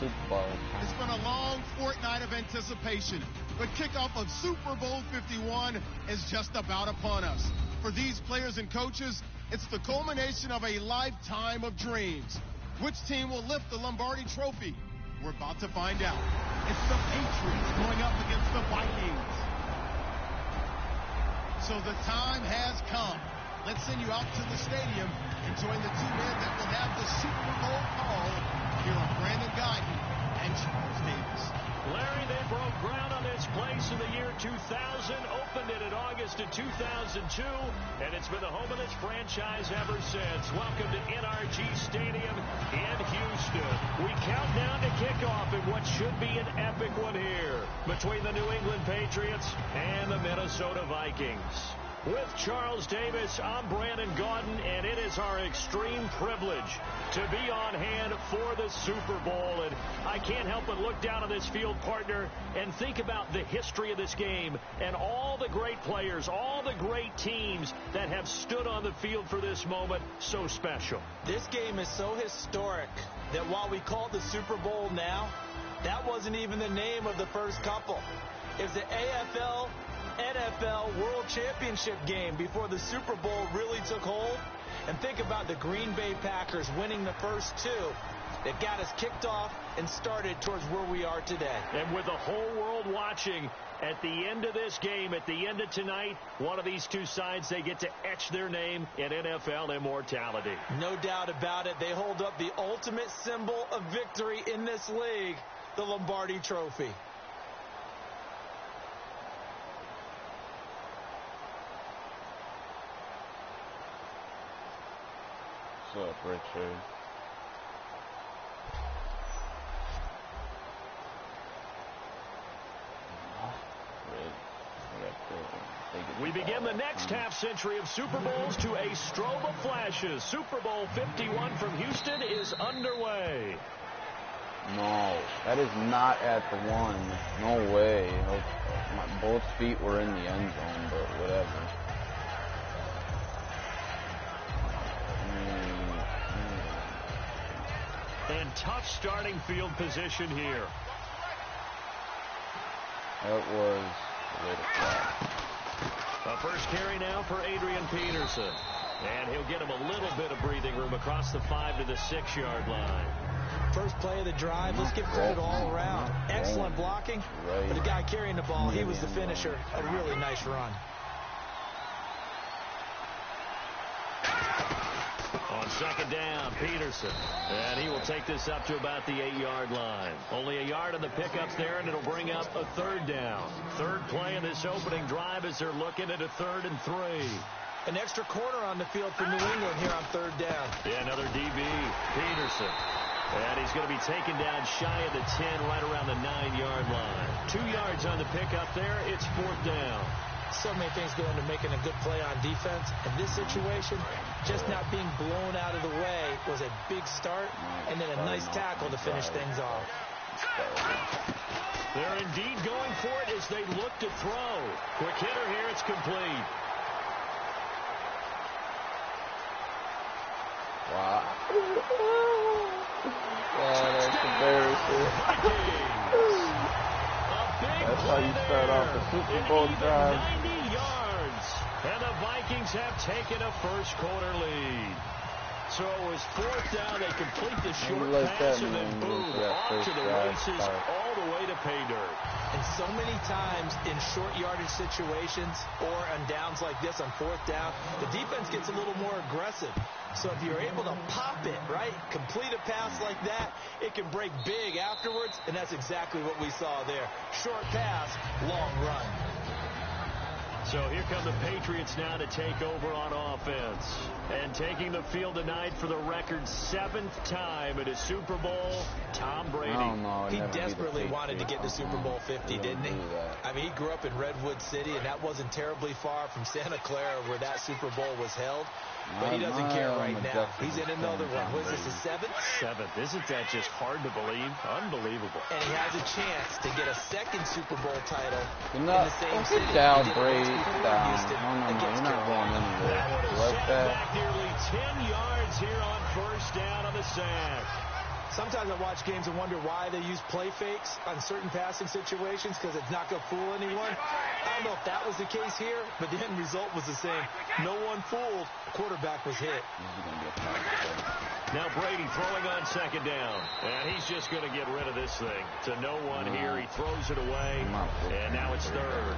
Super Bowl. It's been a long fortnight of anticipation. The kickoff of Super Bowl 51 is just about upon us. For these players and coaches, it's the culmination of a lifetime of dreams. Which team will lift the Lombardi Trophy? We're about to find out. It's the Patriots going up against the Vikings. So the time has come. Let's send you out to the stadium and join the two men that will have the Super Bowl call. Here are Brandon Guyton and Charles Davis. Larry, they broke ground on this place in the year 2000, opened it in August of 2002, and it's been the home of this franchise ever since. Welcome to NRG Stadium in Houston. We count down to kickoff in what should be an epic one here between the New England Patriots and the Minnesota Vikings. With Charles Davis, I'm Brandon Guyton, and it is our extreme privilege to be on hand for the Super Bowl. And I can't help but look down on this field, partner, and think about the history of this game and all the great players, all the great teams that have stood on the field for this moment. So special. This game is so historic that while we call it the Super Bowl now, that wasn't even the name of the first couple. It was the AFL NFL World Championship game before the Super Bowl really took hold. And think about the Green Bay Packers winning the first two that got us kicked off and started towards where we are today. And with the whole world watching, at the end of this game, at the end of tonight, one of these two sides, they get to etch their name in NFL immortality. No doubt about it. They hold up the ultimate symbol of victory in this league, the Lombardi Trophy. What's up, Richard? We begin the next half century of Super Bowls to a strobe of flashes. Super Bowl 51 from Houston is underway. No, that is not at the one. No way. Both feet were in the end zone, but whatever. And tough starting field position here. That was a little flat. A first carry now for Adrian Peterson. And he'll get him a little bit of breathing room across the 5 to the 6-yard line. First play of the drive. Let's give credit all around. Excellent blocking. But the guy carrying the ball, he was the finisher. A really nice run. On second down, Peterson. And he will take this up to about the 8-yard line. Only a yard on the pickups there, and it'll bring up a third down. Third play in this opening drive as they're looking at a 3rd and 3. An extra corner on the field for New England here on 3rd down. Yeah, another DB, Peterson. And he's going to be taken down shy of the 10, right around the 9-yard line. 2 yards on the pickup there. It's 4th down. So many things go into making a good play on defense. In this situation, just not being blown out of the way was a big start, and then a nice tackle to finish things off. They're indeed going for it as they look to throw. Quick hitter here, it's complete. Wow. That's embarrassing. That's how you start off a Super Bowl drive. 90 yards. And the Vikings have taken a first quarter lead. So it was 4th down. They complete the short pass and then boom, off to the races all the way to pay dirt. And so many times in short yardage situations or on downs like this on 4th down, the defense gets a little more aggressive. So if you're able to pop it, right, complete a pass like that, it can break big afterwards, and that's exactly what we saw there. Short pass, long run. So here come the Patriots now to take over on offense. And taking the field tonight for the record 7th time at a Super Bowl, Tom Brady. He desperately wanted to get to Super Bowl 50, didn't he? I mean, he grew up in Redwood City, and that wasn't terribly far from Santa Clara where that Super Bowl was held. But he doesn't care right now. He's in another one. Was this a 7th? 7th. Isn't that just hard to believe? Unbelievable. And he has a chance to get a 2nd Super Bowl title in the same city. Get down, Brady. Down. No, you're not going anywhere. That would have set back nearly 10 yards here on 1st down on the sack. Sometimes I watch games and wonder why they use play fakes on certain passing situations because it's not going to fool anyone. I don't know if that was the case here, but the end result was the same. No one fooled. Quarterback was hit. Now Brady throwing on second down. And he's just going to get rid of this thing. To no one here. He throws it away. And now it's third.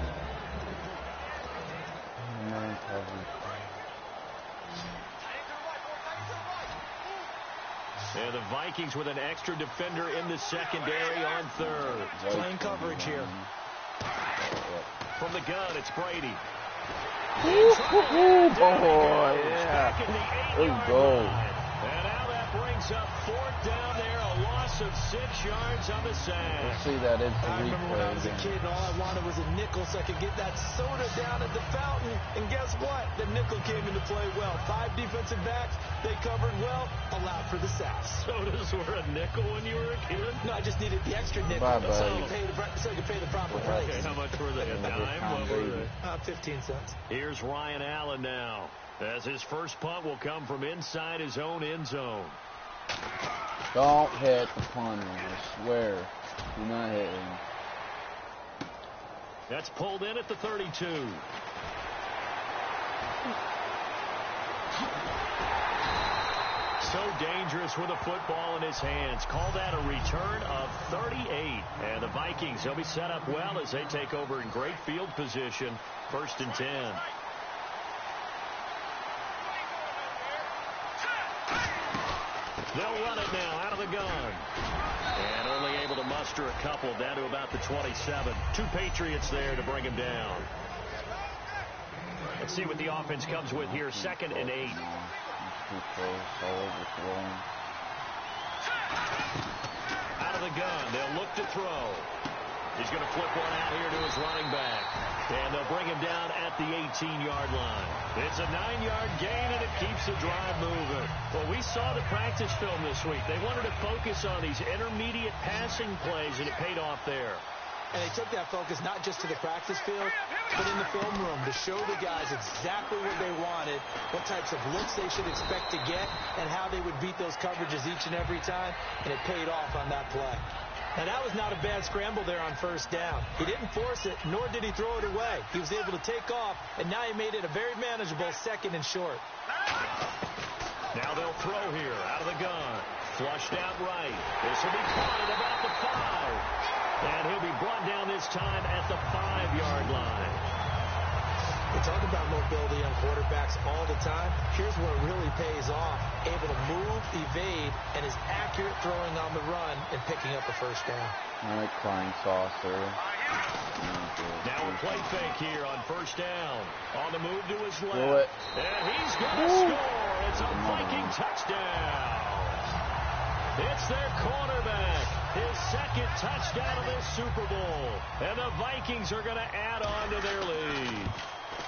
And the Vikings with an extra defender in the secondary on third. Playing coverage here. From the gun, it's Brady. Boy, yeah. Let's go. And now that brings up fourth down there. A loss of 6 yards on the sack. We'll see that it's a I remember when I was a replay. kid and all I wanted was a nickel so I could get that soda down at the fountain. And guess what? The nickel came into play well. 5 defensive backs. They covered well. Allowed for the sacks. Sodas were a nickel when you were a kid? No, I just needed the extra nickel so you could pay the proper price. Okay, how much were they? A dime? What were they? 15 cents. Here's Ryan Allen now, as his first punt will come from inside his own end zone. Don't hit the punter, I swear. Do not hit him. That's pulled in at the 32. So dangerous with a football in his hands. Call that a return of 38. And the Vikings, they'll be set up well as they take over in great field position. 1st and 10. They'll run it now out of the gun. And only able to muster a couple down to about the 27. 2 Patriots there to bring him down. Let's see what the offense comes with here. 2nd and 8. Out of the gun. They'll look to throw. He's going to flip one out here to his running back. And they'll bring him down at the 18-yard line. It's a 9-yard gain, and it keeps the drive moving. Well, we saw the practice film this week. They wanted to focus on these intermediate passing plays, and it paid off there. And they took that focus not just to the practice field, but in the film room to show the guys exactly what they wanted, what types of looks they should expect to get, and how they would beat those coverages each and every time, and it paid off on that play. Now, that was not a bad scramble there on 1st down. He didn't force it, nor did he throw it away. He was able to take off, and now he made it a very manageable 2nd and short. Now they'll throw here out of the gun. Flushed out right. This will be caught at about the 5. And he'll be brought down this time at the 5-yard line. We talk about mobility on quarterbacks all the time. Here's where it really pays off. Able to move, evade, and is accurate throwing on the run and picking up a 1st down. All right, Klein saucer. Now a play fake here on 1st down. On the move to his left. Do it. And he's going to score. It's a Viking touchdown. It's their quarterback. His 2nd touchdown of this Super Bowl. And the Vikings are going to add on to their lead.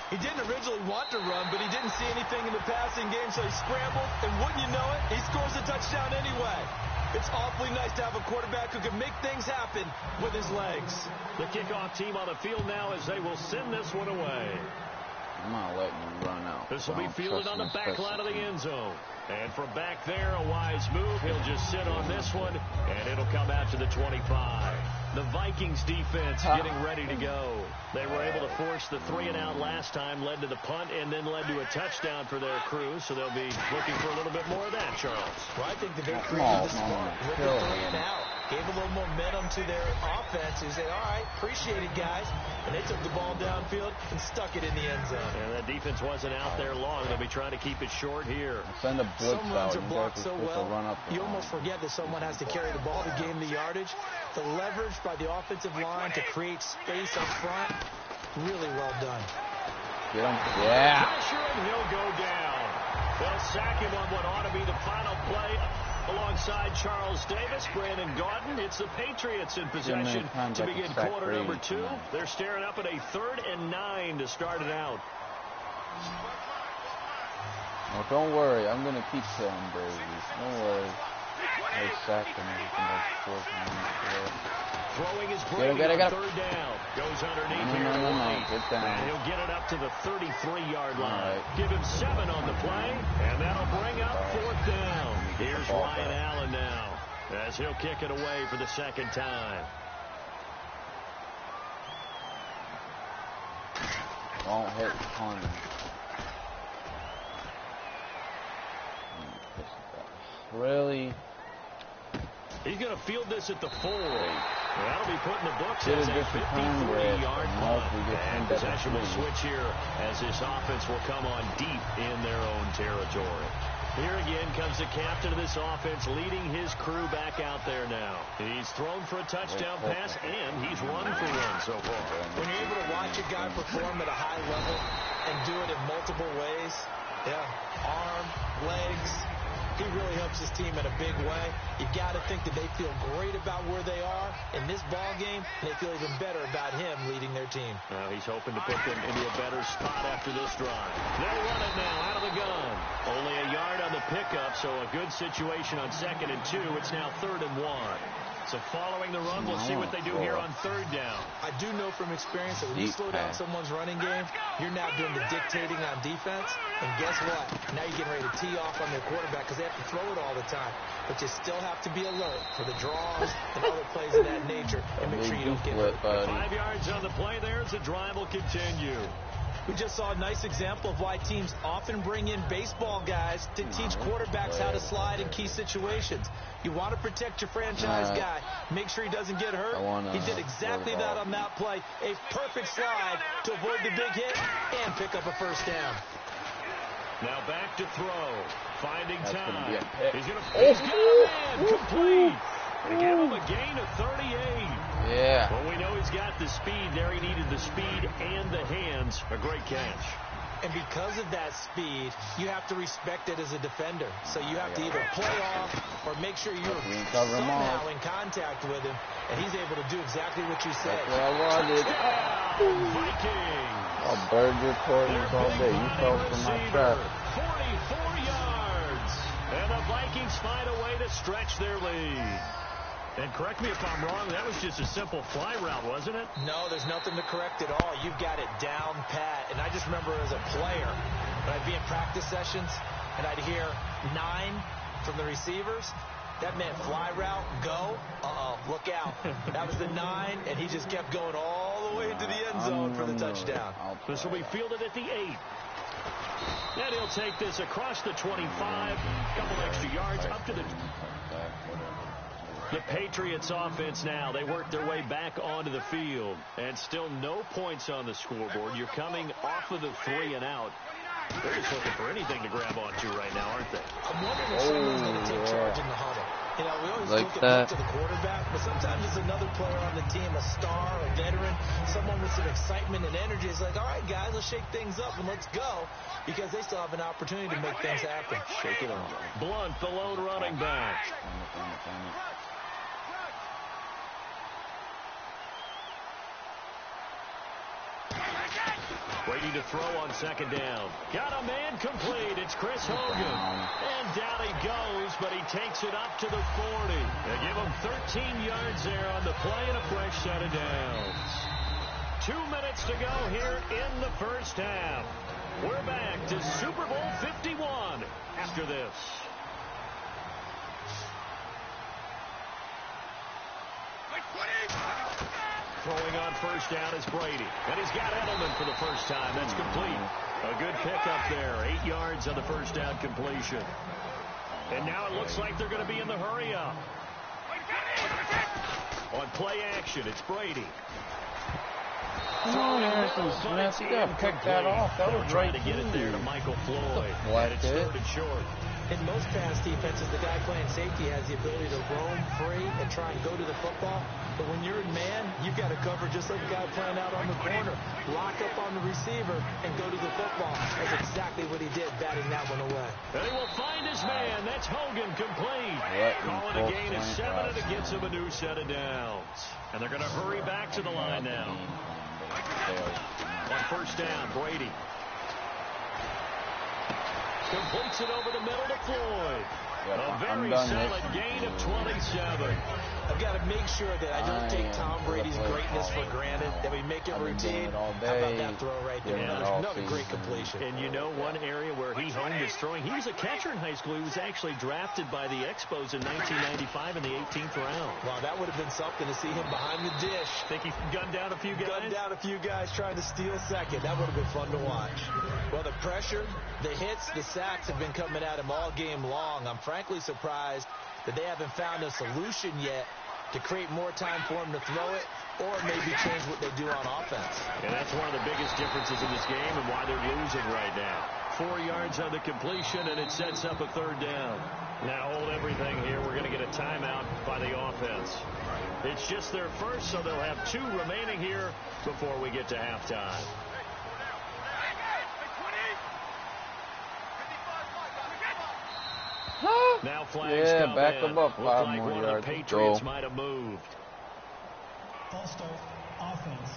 He didn't originally want to run, but he didn't see anything in the passing game, so he scrambled, and wouldn't you know it, he scores a touchdown anyway. It's awfully nice to have a quarterback who can make things happen with his legs. The kickoff team on the field now as they will send this one away. I'm not letting you run out. This will be fielded on the back line of the end zone. And from back there, a wise move. He'll just sit on this one, and it'll come out to the 25. The Vikings defense getting ready to go. They were able to force the 3-and-out last time, led to the punt, and then led to a touchdown for their crew. So they'll be looking for a little bit more of that, Charles. Well, I think that they created the spark with the 3-and-out. Gave a little momentum to their offense, who said, all right, appreciate it, guys. And they took the ball downfield and stuck it in the end zone. And that defense wasn't out there long. They'll be trying to keep it short here. Send a blitz Some runs out. are blocked so well, run up you almost forget that someone has to carry the ball to gain the yardage. The leverage by the offensive line to create space up front, really well done. Get him. Yeah. Pressure, and he'll go down. They'll sack him on what ought to be the final play. Alongside Charles Davis, Brandon Gaudin. It's the Patriots in possession to begin quarter number 2. They're staring up at a 3rd and 9 to start it out. Well, don't worry. I'm going to keep killing Brazies. Don't worry. They sacked him. Throwing his Brady on 3rd down. Goes underneath here. No. Get down. And he'll get it up to the 33-yard line. Right. Give him 7 on the play, and that'll bring up 4th down. Here's Ryan Allen now. as he'll kick it away for the second time. Don't hit punt. Really? He's going to field this at the 4. That'll be put in the books as a 53-yard punt. And possession will switch here as this offense will come on deep in their own territory. Here again comes the captain of this offense leading his crew back out there now. He's thrown for a touchdown pass, and he's run for one so far. When you're able to watch a guy perform at a high level and do it in multiple ways, arm, legs, he really helps his team in a big way. You got to think that they feel great about where they are in this ball game, and they feel even better about him leading their team. Now he's hoping to put them into a better spot after this drive. They'll run it now out of the gun. Only a yard on the pickup, so a good situation on 2nd and 2. It's now 3rd and 1. So following the run, we'll see what they do here on 3rd down. I do know from experience that when you slow down someone's running game, you're now doing the dictating on defense. And guess what? Now you're getting ready to tee off on their quarterback because they have to throw it all the time. But you still have to be alert for the draws and other plays of that nature and make sure you don't get hurt. 5 yards on the play there as the drive will continue. We just saw a nice example of why teams often bring in baseball guys to teach quarterbacks how to slide in key situations. You want to protect your franchise guy. Make sure he doesn't get hurt. He did exactly that on that play. A perfect slide to avoid the big hit and pick up a first down. Now back to throw. Finding time. He's got a man complete. They give him a gain of 38. Yeah. Well, we know he's got the speed there. He needed the speed and the hands. A great catch. And because of that speed, you have to respect it as a defender. So you have to either play off or make sure you're somehow in contact with him. And he's able to do exactly what you said. That's what I wanted. Vikings. I'll bird your quarters all day. You fell for my trap. 44 yards. And the Vikings find a way to stretch their lead. And correct me if I'm wrong, that was just a simple fly route, wasn't it? No, there's nothing to correct at all. You've got it down pat. And I just remember as a player, when I'd be in practice sessions, and I'd hear 9 from the receivers, that meant fly route, go, look out. That was the 9, and he just kept going all the way into the end zone for the touchdown. This will be fielded at the 8. And he'll take this across the 25, couple extra yards up to the... The Patriots offense now, they work their way back onto the field. And still no points on the scoreboard. You're coming off of the 3 and out. They're just looking for anything to grab onto right now, aren't they? I'm wondering if someone's going to take charge in the huddle. You know, we always look to the quarterback, but sometimes it's another player on the team, a star, a veteran, someone with some excitement and energy. It's like, all right, guys, let's shake things up and let's go, because they still have an opportunity to make things happen. Shake it up. Blunt, the lone running back. Waiting to throw on 2nd down. Got a man complete. It's Chris Hogan. And down he goes, but he takes it up to the 40. They give him 13 yards there on the play and a fresh set of downs. 2 minutes to go here in the first half. We're back to Super Bowl 51 after this. Throwing on first down is Brady. And he's got Edelman for the first time. That's complete. A good pickup there. 8 yards on the first down completion. And now it looks like they're going to be in the hurry up. On play action, it's Brady. Come on, Harrison Smith. You got to pick that off. That was right to get it there to Michael Floyd. And it's 3rd and short. In most pass defenses, the guy playing safety has the ability to roam free and try and go to the football. But when you're in man, you've got to cover just like the guy playing out on the corner. Lock up on the receiver and go to the football. That's exactly what he did, batting that one away. And he will find his man. That's Hogan complete. Calling a gain of 7, and it gets him a new set of downs. And they're going to hurry back to the line now. On first down, Brady. Completes it over the middle to Floyd. A very solid gain of 27. I've got to make sure that I don't take Tom Brady's greatness for granted, that we make it routine. How about that throw right there? Another great completion. And you know, one area where he honed his throwing, he was a catcher in high school. He was actually drafted by the Expos in 1995 in the 18th round. Wow, that would have been something to see him behind the dish. Think he gunned down a few guys? Gunned down a few guys trying to steal second. That would have been fun to watch. Well, the pressure, the hits, the sacks have been coming at him all game long. I'm frankly surprised that they haven't found a solution yet to create more time for him to throw it, or maybe change what they do on offense. And that's one of the biggest differences in this game and why they're losing right now. 4 yards on the completion, and it sets up a 3rd down. Now hold everything here. We're going to get a timeout by the offense. It's just their first, so they'll have 2 remaining here before we get to halftime. Now flags come back in. them up 5 Looked like more one yards. of the Patriots might have moved. False start, offense.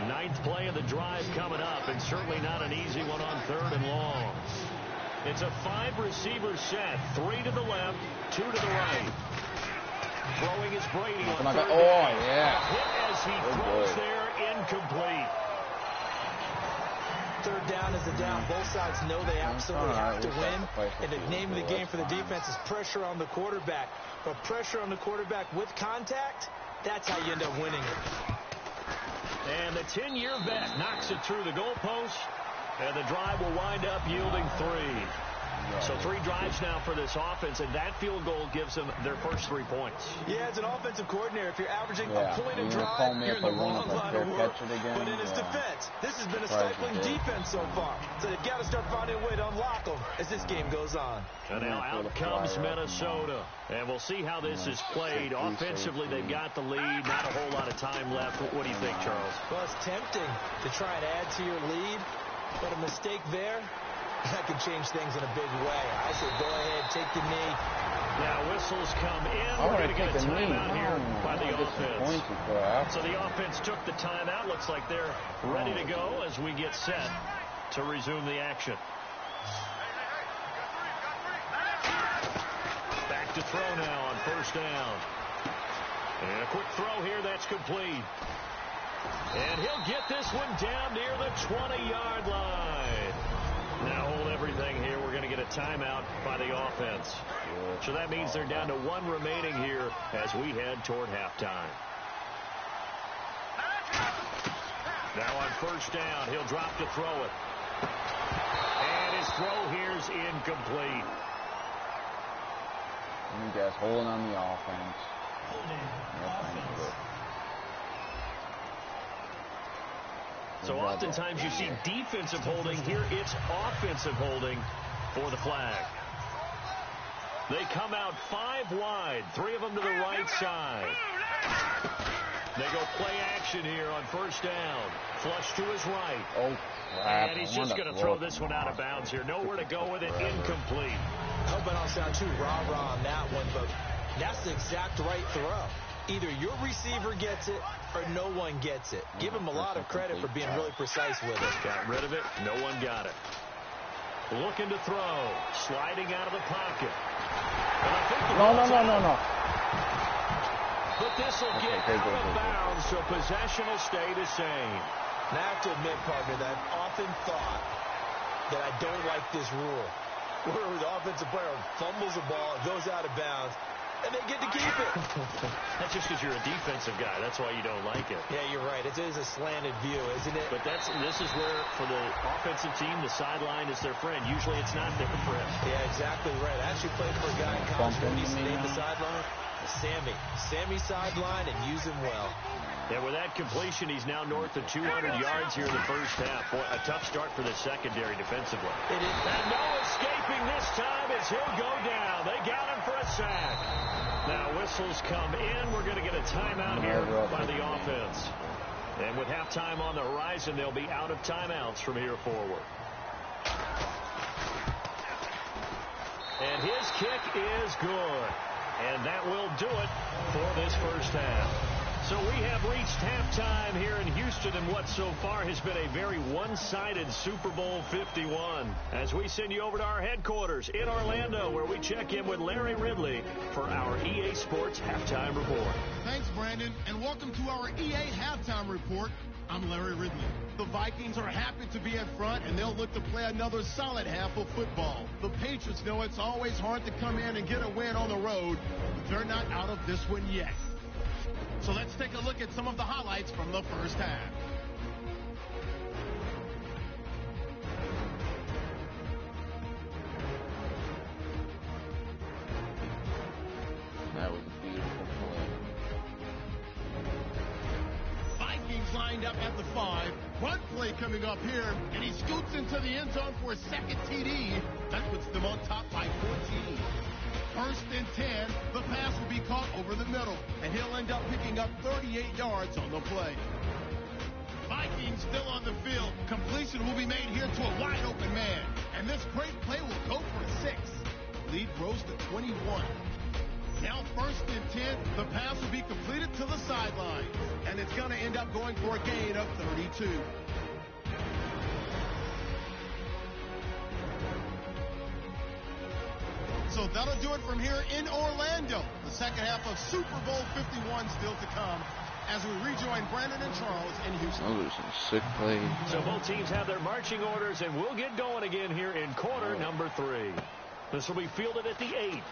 Ninth play of the drive coming up, and certainly not an easy one on 3rd and long. It's a 5-receiver set, 3 to the left, 2 to the right. Throwing is Brady on 3rd down. Oh, yeah. Hit as he throws there, incomplete. 3rd down is a down. Both sides know they absolutely have to win. And the name of the game for the defense is pressure on the quarterback. But pressure on the quarterback with contact, that's how you end up winning it. And the 10-year vet knocks it through the goalpost. And the drive will wind up yielding 3. So 3 drives now for this offense, and that field goal gives them their first 3 points. Yeah, as an offensive coordinator, if you're averaging a point a drive, you're in the wrong line of work. But in his defense, this has been a stifling defense so far. So they've got to start finding a way to unlock them as this game goes on. And now out comes Minnesota. And we'll see how this is played. Offensively, they've got the lead. Not a whole lot of time left. What do you think, Charles? Well, it's tempting to try and add to your lead, but a mistake there, that can change things in a big way. I say go ahead, take the knee. Now whistles come in. We're going to get a timeout here by the offense. So the offense took the timeout. Looks like they're ready to go as we get set to resume the action. Back to throw now on 1st down. And a quick throw here that's complete. And he'll get this one down near the 20-yard line. Now hold everything here. We're going to get a timeout by the offense. So that means they're down to 1 remaining here as we head toward halftime. Now on 1st down, he'll drop to throw it. And his throw here's incomplete. You guys holding on the offense. So oftentimes you see defensive holding. Here it's offensive holding for the flag. They come out 5 wide, 3 of them to the right side. They go play action here on 1st down. Flush to his right. Oh, crap. And he's just going to throw this one out of bounds here. Nowhere to go with it. Incomplete. I hope I don't sound too rah-rah on that one, but that's the exact right throw. Either your receiver gets it or no one gets it. Give him a lot of credit for being really precise with it. Got rid of it. No one got it. Looking to throw. Sliding out of the pocket. No. But this will get out of bounds, so possession will stay the same. And I have to admit, partner, that I've often thought that I don't like this rule, where the offensive player fumbles the ball, it goes out of bounds, and they get to keep it. That's just because you're a defensive guy. That's why you don't like it. Yeah, you're right. It is a slanted view, isn't it? But this is where, for the offensive team, the sideline is their friend. Usually it's not their friend. Yeah, exactly right. I actually played for a guy in college when he stayed the sideline. Sammy sideline, and use him well. And with that completion, he's now north of 200 yards here in the first half. Boy, a tough start for the secondary defensively. It is. And no escaping this time as he'll go down. They got him for a sack. Now whistles come in. We're going to get a timeout here by the offense. And with halftime on the horizon, they'll be out of timeouts from here forward. And his kick is good. And that will do it for this first half. So we have reached halftime here in Houston in what so far has been a very one-sided Super Bowl 51. As we send you over to our headquarters in Orlando, where we check in with Larry Ridley for our EA Sports Halftime Report. Thanks, Brandon, and welcome to our EA Halftime Report. I'm Larry Ridley. The Vikings are happy to be in front, and they'll look to play another solid half of football. The Patriots know it's always hard to come in and get a win on the road, but they're not out of this one yet. So let's take a look at some of the highlights from the first half. That was a beautiful play. Vikings lined up at the 5. Run play coming up here, and he scoots into the end zone for a second TD. That puts them on top by 14. First and 10, the pass will be caught over the middle, and he'll end up picking up 38 yards on the play. Vikings still on the field. Completion will be made here to a wide-open man, and this great play will go for a 6. Lead grows to 21. Now first and 10, the pass will be completed to the sideline, and it's going to end up going for a gain of 32. So that'll do it from here in Orlando. The second half of Super Bowl 51 still to come as we rejoin Brandon and Charles in Houston. Those are some sick plays. So both teams have their marching orders, and we'll get going again here in quarter number 3. This will be fielded at the 8.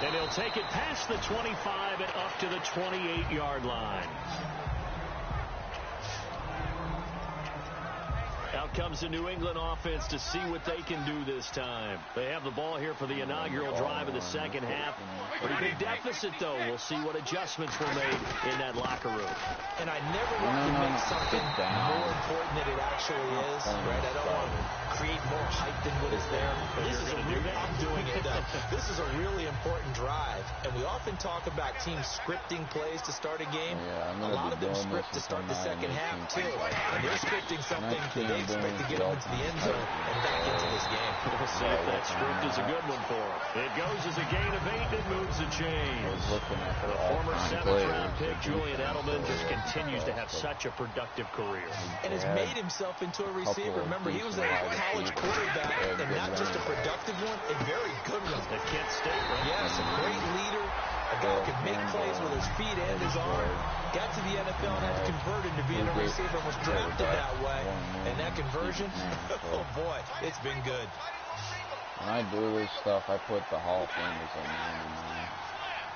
And he'll take it past the 25 and up to the 28-yard line. Out comes the New England offense to see what they can do this time. They have the ball here for the inaugural drive of the second half. Pretty big deficit, though. We'll see what adjustments were made in that locker room. And I never want to make something more important than it actually is, right? I don't want to create more hype than what is there. I'm doing it, though. This is a really important drive, and we often talk about teams scripting plays to start a game. A lot of them script to start the second half, too. And they're scripting something that they expect to get them into the end zone and back into this game. We'll see if that script is a good one for them. It goes as a gain of 8 and moves the chains. The former 7th-round pick, Julian Edelman, just continues to have such a productive career. And has made himself into a receiver. Remember, he was a college quarterback, and not just a productive one, a very good one. At Kent State, right? Yes, a great leader. A guy who can make plays with his feet and his arm. Got to the NFL and had to convert into being a receiver and was drafted that way. And that conversion, oh boy, it's been good. When I do this stuff, I put the Hall of Famers on there.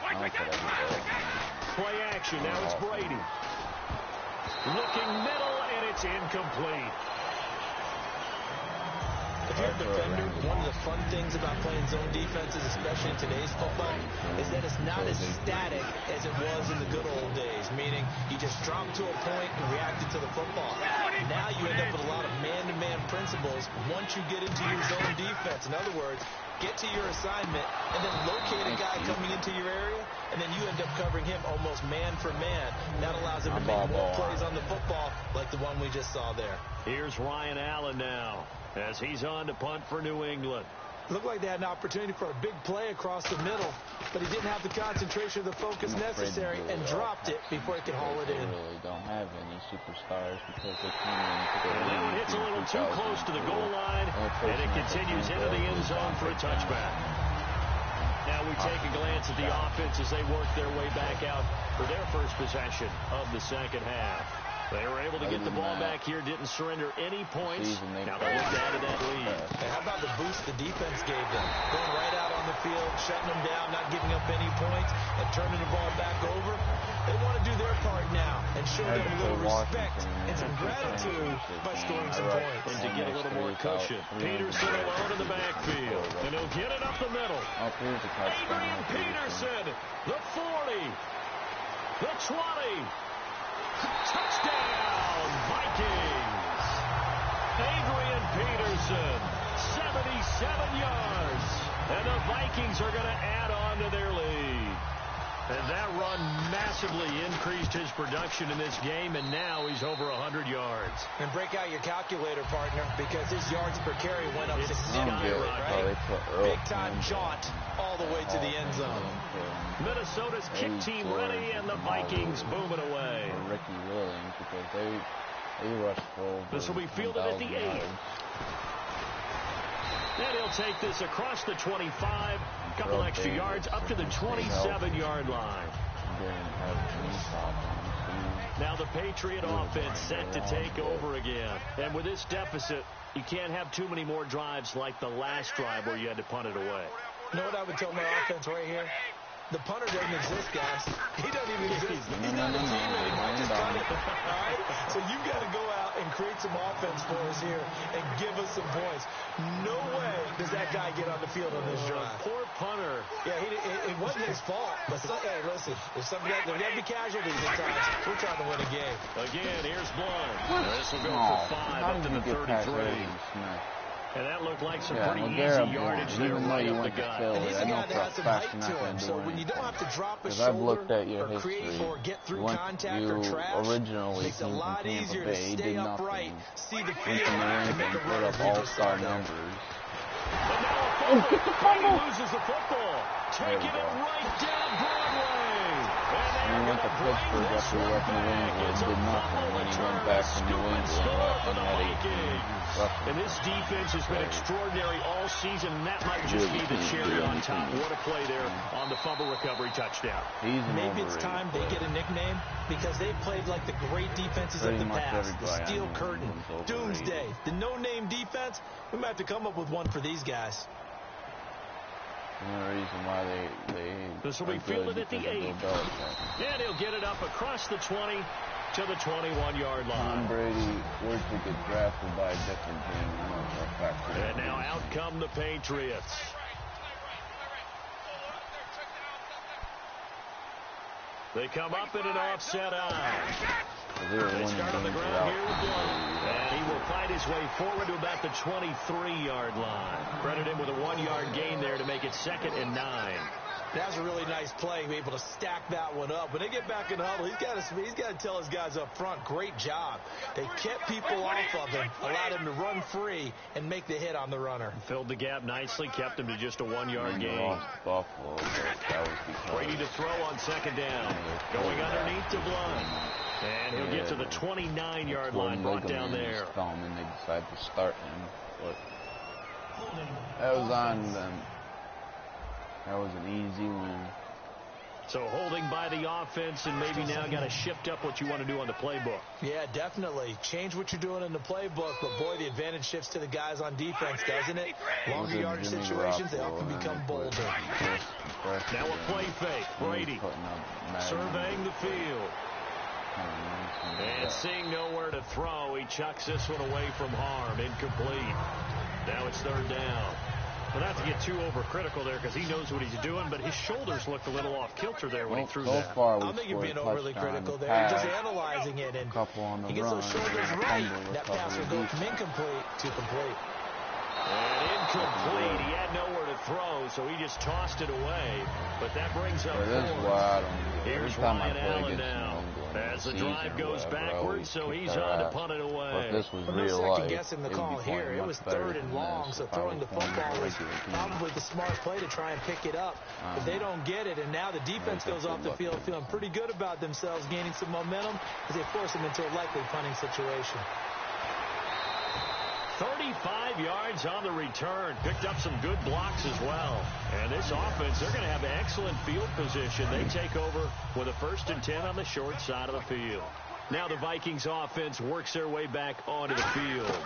I don't put everybody. Play action, now it's Brady. Looking middle, and it's incomplete. If you're a defender, one of the fun things about playing zone defenses, especially in today's football, is that it's not as static as it was in the good old days, meaning you just drop to a point and reacted to the football. Now you end up with a lot of man-to-man principles once you get into your zone defense. In other words, get to your assignment and then locate a guy coming into your area, and then you end up covering him almost man for man. That allows him to make more plays on the football like the one we just saw there. Here's Ryan Allen now as he's on to punt for New England. Looked like they had an opportunity for a big play across the middle, but he didn't have the concentration or the focus necessary and dropped it before he could haul it in. They really don't have any superstars because they came into the league. That one hits a little too close to the goal line, and it continues into the end zone for a touchback. Now we take a glance at the offense as they work their way back out for their first possession of the second half. They were able to get the ball back here, didn't surrender any points. Now they look out of that lead. And how about the boost the defense gave them? Going right out on the field, shutting them down, not giving up any points, and turning the ball back over. They want to do their part now and show them a little respect and some gratitude by scoring some points. And to get a little more cushion, Peterson alone in the backfield. And he'll get it up the middle. Adrian Peterson, the 40, the 20. Touchdown, Vikings! Adrian Peterson, 77 yards. And the Vikings are going to add on to their lead. And that run massively increased his production in this game, and now he's over 100 yards. And break out your calculator, partner, because his yards per carry went up significantly, skyrocketed. Right? Big-time jaunt all the way to the end zone. Minnesota's kick team ready, and the Vikings boom it away. Ricky Williams, because they rushed for over This will be fielded at the 8. And he'll take this across the 25, a couple extra yards up to the 27-yard line. Now the Patriot offense set to take over again. And with this deficit, you can't have too many more drives like the last drive where you had to punt it away. You know what I would tell my offense right here? The punter doesn't exist, guys. He doesn't even exist. He's not a team anymore. Just punt it. All right? So you've got to go out and create some offense for us here and give us some points. No way does that guy get on the field on this drive. Poor punter. Yeah, it wasn't his fault. But hey, listen, there's got to be casualties at times. We're trying to win a game. Again, here's Blunt. This will go for 5 up to the 33. And that looked like some pretty easy yardage there right up the gut. And he's a guy that has some height to him. So when you don't have to drop a shoulder or create or get through contact or trash, it makes it a lot easier to stay upright, see the field, and make a run as we just saw there. And now he loses the football. Taking it right down Broadway. He went to Pittsburgh after he left New England, did nothing. When he went back to New England, and this defense has been extraordinary all season, and that might just be the cherry on top. What a play there on the fumble recovery touchdown. Maybe it's time they get a nickname because they've played like the great defenses of the past. The Steel Curtain, Doomsday, the no-name defense. We might have to come up with one for these guys. The only reason why they this will be fielded at the 8. And he'll get it up across the 20 to the 21-yard line. Tom Brady were to get drafted by a different team. And now out come the Patriots. They come up in an offset eye. They start on the ground here with Blunt. And he will fight his way forward to about the 23-yard line. Credit him with a 1-yard gain there to make it 2nd and 9. That was a really nice play, be able to stack that one up. When they get back in the huddle, he's got to tell his guys up front, great job. They kept people off of him, allowed him to run free and make the hit on the runner. Filled the gap nicely, kept him to just a 1-yard gain. Buffalo, Brady to throw on 2nd down. Going underneath to Blunt. And he'll get to the 29-yard line, brought down there. And they decided to start him. But that was on them. That was an easy win. So holding by the offense, and maybe now got to shift up what you want to do on the playbook. Yeah, definitely. Change what you're doing in the playbook, but boy, the advantage shifts to the guys on defense, doesn't it? Longer yardage situations, they often become bolder. Now a play fake. Brady surveying the field. And seeing nowhere to throw, he chucks this one away from harm. Incomplete. Now it's 3rd down. Well, not to get too overcritical there because he knows what he's doing, but his shoulders looked a little off kilter there when he threw that. I don't think you're being overly critical there. You're just analyzing it, and he gets those shoulders right. That pass will go from incomplete to complete. And incomplete. He had nowhere to throw, so he just tossed it away. But that brings up 4. Here's Ryan Allen now. As the drive goes backwards, so he's on to punt it away. This was no second-guessing the call here. It was 3rd and long, so throwing the football was probably the smart play to try and pick it up. But they don't get it, and now the defense goes off the field feeling pretty good about themselves, gaining some momentum as they force them into a likely punting situation. 35 yards on the return. Picked up some good blocks as well. And this offense, they're going to have excellent field position. They take over with a 1st and 10 on the short side of the field. Now the Vikings offense works their way back onto the field.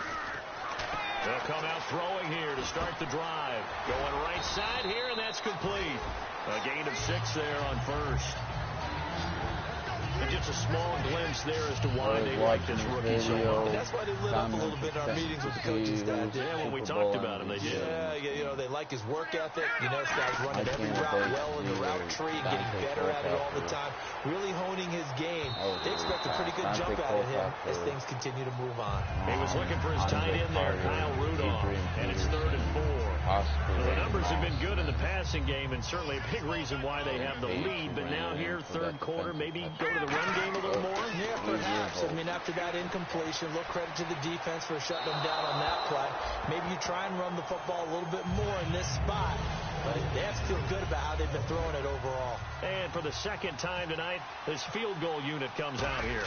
They'll come out throwing here to start the drive. Going right side here, and that's complete. A gain of 6 there on 1st. And just a small glimpse there as to why they like this rookie so much. That's why they lit up a little bit in our meetings with the coaching staff. Yeah, when we talked about him, they did. Yeah, you know, they like his work ethic. You know, this guy's running every route well in the route tree and getting better at it all the time, really honing his game. They expect a pretty good jump out of him as things continue to move on. He was looking for his tight end there, Kyle Rudolph, and it's 3rd and 4. The numbers have been good in the passing game, and certainly a big reason why they have the lead. But now here, 3rd quarter, maybe go to the run game a little more? Yeah, perhaps. I mean, after that incompletion, a little credit to the defense for shutting them down on that play. Maybe you try and run the football a little bit more in this spot. But they have to feel good about how they've been throwing it overall. And for the second time tonight, his field goal unit comes out here.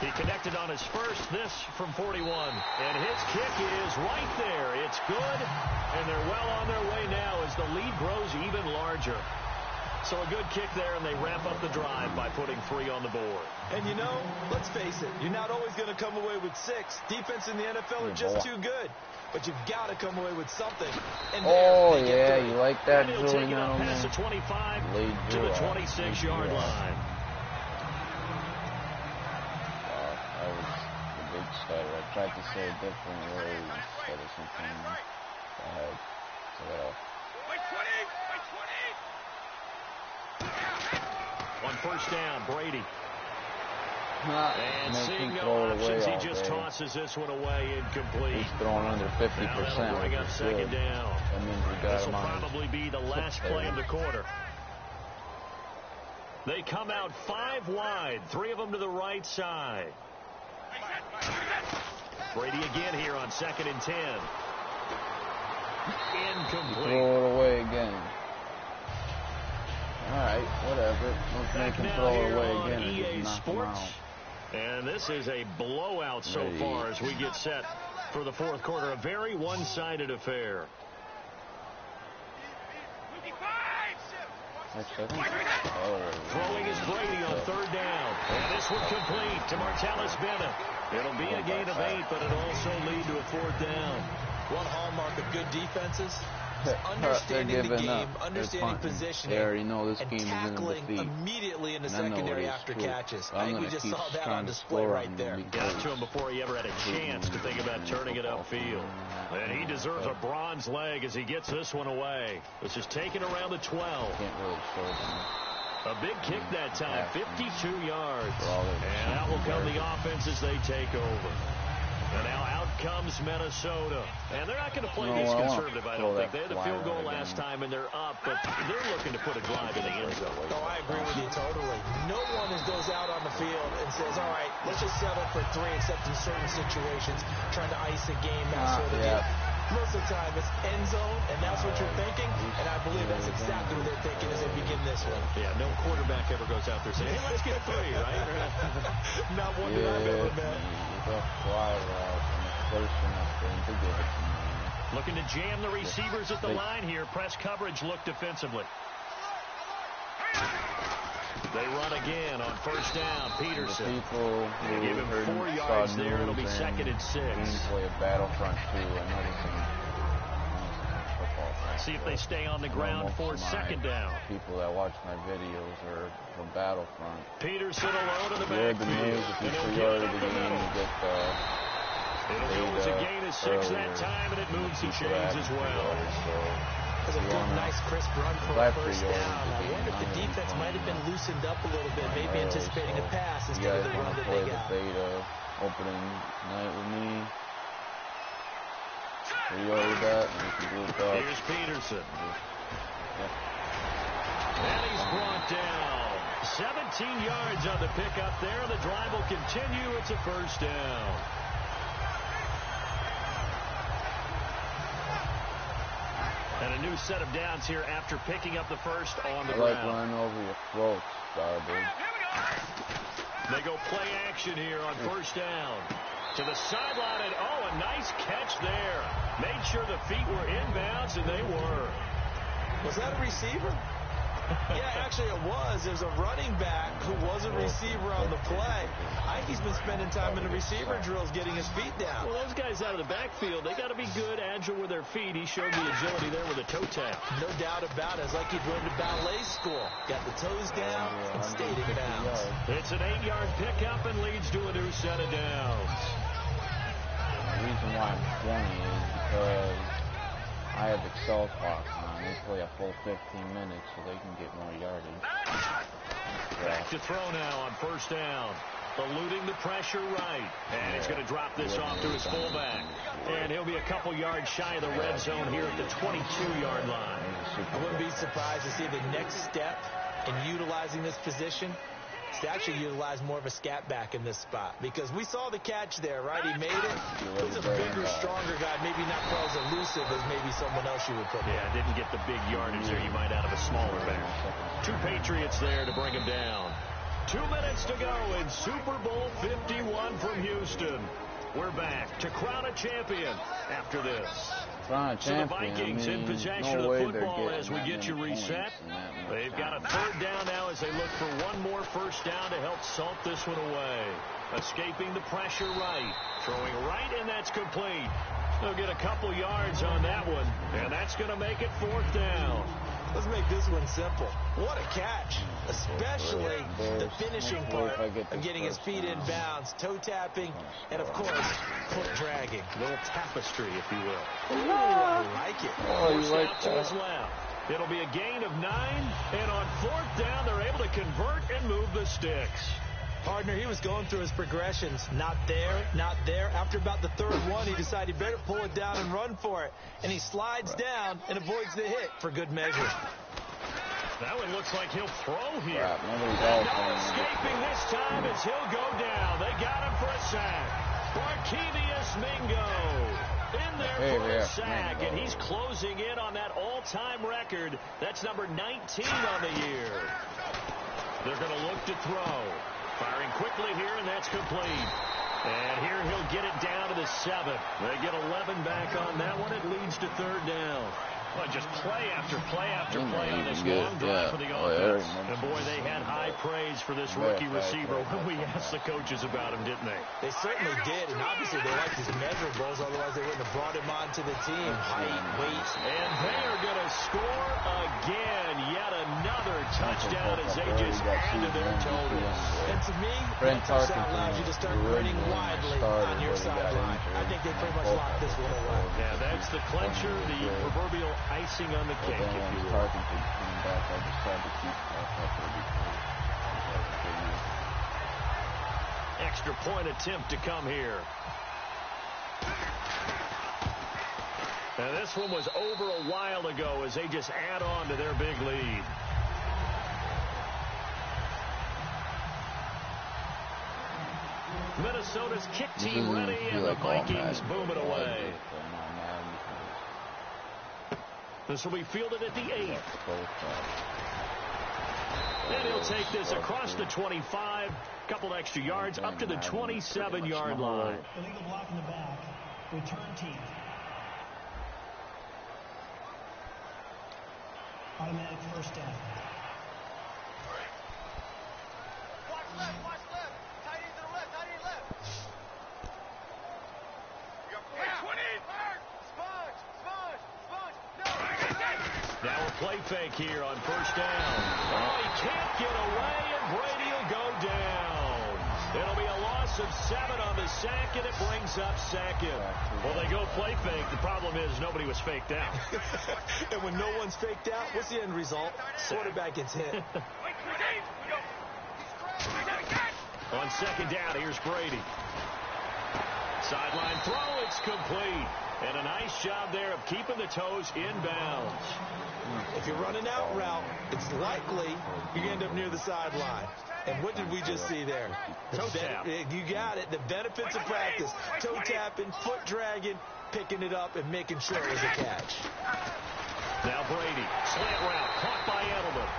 He connected on his first, this from 41. And his kick is right there. It's good, and they're well on their way now as the lead grows even larger. So a good kick there, and they wrap up the drive by putting 3 on the board. And, you know, let's face it, you're not always going to come away with 6. Defense in the NFL are just too good. But you've got to come away with something. And yeah, you like that, He'll Julie? take it up past the 25 to the 26-yard line. That was a big stutter. I tried to say a different word instead of something I had. On first down, Brady. And Make seeing him no throw it options, away he just tosses this one away incomplete. He's throwing under 50%. Now that'll bring up 2nd down. That means we got This will him on probably be the last play of the quarter. They come out 5 wide, 3 of them to the right side. Brady again here on 2nd and 10. Incomplete. Throw it away again. All right, whatever. Let's make him throw it away again. EA Sports. And this is a blowout so far as we get set for the 4th quarter. A very one-sided affair. Throwing is Brady on 3rd down. And this one complete to Martellus Bennett. It'll be a gain of 8, but it'll also lead to a 4th down. One hallmark of good defenses, understanding the game, understanding positioning, and tackling immediately in the secondary after catches. I think we just saw that on display right there. Got to him before he ever had a chance to think about turning it upfield. And he deserves a bronze leg as he gets this one away. This is taken around the 12. A big kick that time, 52 yards. And out will come the offense as they take over. And now out comes Minnesota. And they're not going to play this conservative, I don't think. They had the field goal last time, and they're up, but they're looking to put a drive in the end zone. Oh, I agree with you totally. No one goes out on the field and says, all right, let's just settle for 3, except in certain situations, trying to ice a game, that sort of deal. Most of the time, it's end zone, and that's what you're thinking, and I believe that's exactly what they're thinking as they begin this one. Yeah, no quarterback ever goes out there saying, hey, let's get 3, right? Not one that I've ever met. Looking to jam the receivers at the line here. Press coverage look defensively. They run again on first down. Peterson. They give him 4 yards there. It'll be 2nd and 6. Play a battlefront too. See if they stay on the ground for 2nd down. People that watch my videos are from Battlefront. Peterson alone in the backfield. And he'll get it up the middle. It'll go as a gain of 6 that time, and it moves the chains as well. It was a good, nice, crisp run for a first down. I wonder if the defense might have been loosened up a little bit, maybe anticipating a pass instead of the run that they got. Opening night with me. Here's Peterson. And he's brought down. 17 yards on the pickup there. The drive will continue. It's a first down. And a new set of downs here after picking up the first on the ground. I like running over your throats, garbage. They go play action here on first down. To the sideline, and a nice catch there. Made sure the feet were inbounds, and they were. Was that a receiver? Yeah, actually it was. There's a running back who was a receiver on the play. I think he's been spending time in the receiver drills getting his feet down. Well, those guys out of the backfield, they got to be good, agile with their feet. He showed the agility there with a toe tap. No doubt about it. It's like he'd went to ballet school. Got the toes down and stayed in bounds. It's an 8-yard pickup and leads to a new set of downs. The reason why I'm 20 is because I have Excel clock on. They play a full 15 minutes so they can get more yardage. to throw now on first down. Eluding the pressure right. And he's going to drop this off to his fullback. And he'll be a couple yards shy of the red zone here at the 22-yard line. I wouldn't be surprised to see the next step in utilizing this position is to actually utilize more of a scat back in this spot. Because we saw the catch there, right? He made it. He's a bigger, stronger guy. Maybe not quite as elusive as maybe someone else you would put there. Yeah, didn't get the big yardage there you might out of a smaller back. 2 Patriots there to bring him down. 2 minutes to go in Super Bowl 51 from Houston. We're back to crown a champion after this. So the Vikings in possession of the football as we get you reset. They've got a 3rd down now as they look for one more first down to help salt this one away. Escaping the pressure right. Throwing right, and that's complete. They'll get a couple yards on that one, and that's going to make it 4th down. Let's make this one simple. What a catch, especially the finishing part of getting his feet in bounds, toe tapping, and, of course, foot dragging. A little tapestry, if you will. Ooh, I like it. Forced out to his left. It'll be a gain of 9, and on 4th down, they're able to convert and move the sticks. Partner, he was going through his progressions. Not there, not there. After about the 3rd one, he decided he better pull it down and run for it. And he slides down and avoids the hit for good measure. That one looks like he'll throw here. No escaping this time as he'll go down. They got him for a sack. Barkevius Mingo in there for a sack. And he's closing in on that all-time record. That's number 19 on the year. They're going to look to throw. Firing quickly here, and that's complete. And here he'll get it down to the 7. They get 11 back on that one. It leads to 3rd down. Well, just play after play after play on this long drive for the offense. And, boy, they had high praise for this rookie receiver when we asked the coaches about him, didn't they? They certainly did, and obviously they liked his measurables. Otherwise, they wouldn't have brought him onto the team. Height, weight. And they are going to score again. Yet another touchdown as they just add to their totals. And to me, that touchdown allows you to start grinning widely on your sideline. I think they pretty much locked this one away. Yeah, that's the clincher, the proverbial icing on the cake, if you will. Extra point attempt to come here. And this one was over a while ago as they just add on to their big lead. Minnesota's kick team ready, and the Vikings boom it away. This will be fielded at the 8. And he'll take this across the 25, couple extra yards, up to the 27-yard line. Illegal block in the back. Return team. Automatic first down. Watch left, watch left. Tight end to the left, tight end left. Now a play fake here on first down. Oh, he can't get away, and Brady will go down. It'll be a loss of 7 on the sack, and it brings up 2nd. Well, they go play fake. The problem is nobody was faked out. And when no one's faked out, what's the end result? Quarterback gets hit. On 2nd down, here's Brady. Sideline throw, it's complete. And a nice job there of keeping the toes in bounds. If you're running out route, it's likely you end up near the sideline. And what did we just see there? Toe tap. You got it. The benefits of practice. Toe tapping, foot dragging, picking it up, and making sure it was a catch. Now Brady, slant route, caught by Edelman.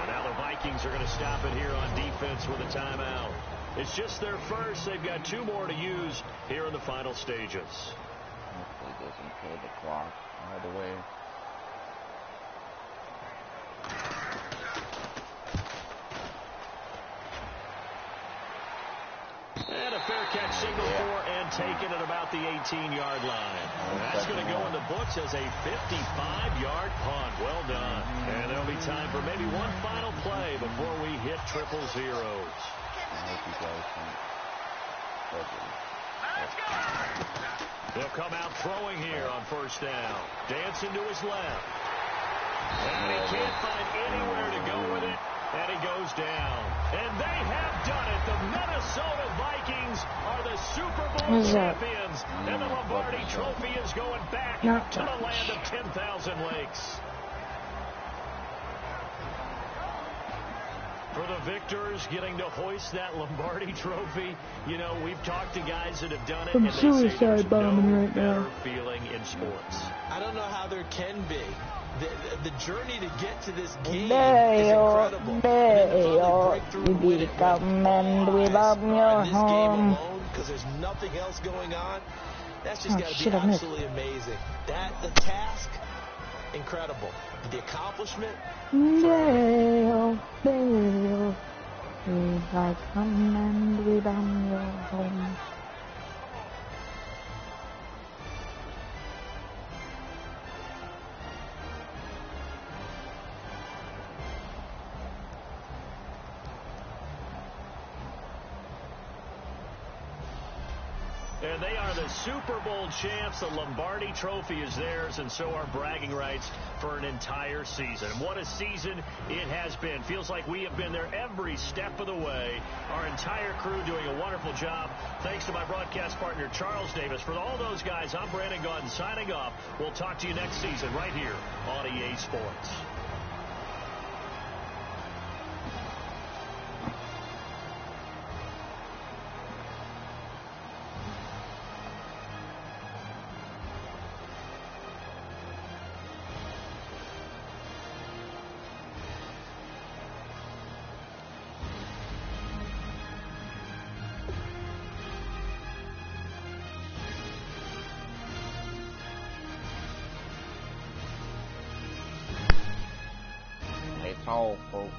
And now the Vikings are going to stop it here on defense with a timeout. It's just their first. They've got 2 more to use here in the final stages. Hopefully doesn't kill the clock all the way. And a fair catch signal for and taken at about the 18-yard line. That's going to go in the books as a 55-yard punt. Well done. And there'll be time for maybe one final play before we hit triple zeros. I hope you guys He'll come out throwing here on first down. Dancing to his left. And he can't find anywhere to go with it. And he goes down. World What's up? champions, and the Lombardi Trophy is going back Not to the much. land of 10,000 lakes. For the victors, getting to hoist that Lombardi Trophy, you know, we've talked to guys that have done it, I'm and they say there's suicide bombing no right better now. feeling in sports. I don't know how there can be. The journey to get to this game is Dale, incredible. And then to finally Dale, break through you and win it with become and all we eyes love on your this game home. alone, because there's nothing else going on. That's just Oh, got to be shit, I missed. absolutely amazing. The task, incredible. The accomplishment, Dale, Dale, we come and we bomb your home. And they are the Super Bowl champs. The Lombardi Trophy is theirs, and so are bragging rights for an entire season. And what a season it has been. Feels like we have been there every step of the way. Our entire crew doing a wonderful job. Thanks to my broadcast partner, Charles Davis. For all those guys, I'm Brandon Gaudin signing off. We'll talk to you next season right here on EA Sports. It's all, folks.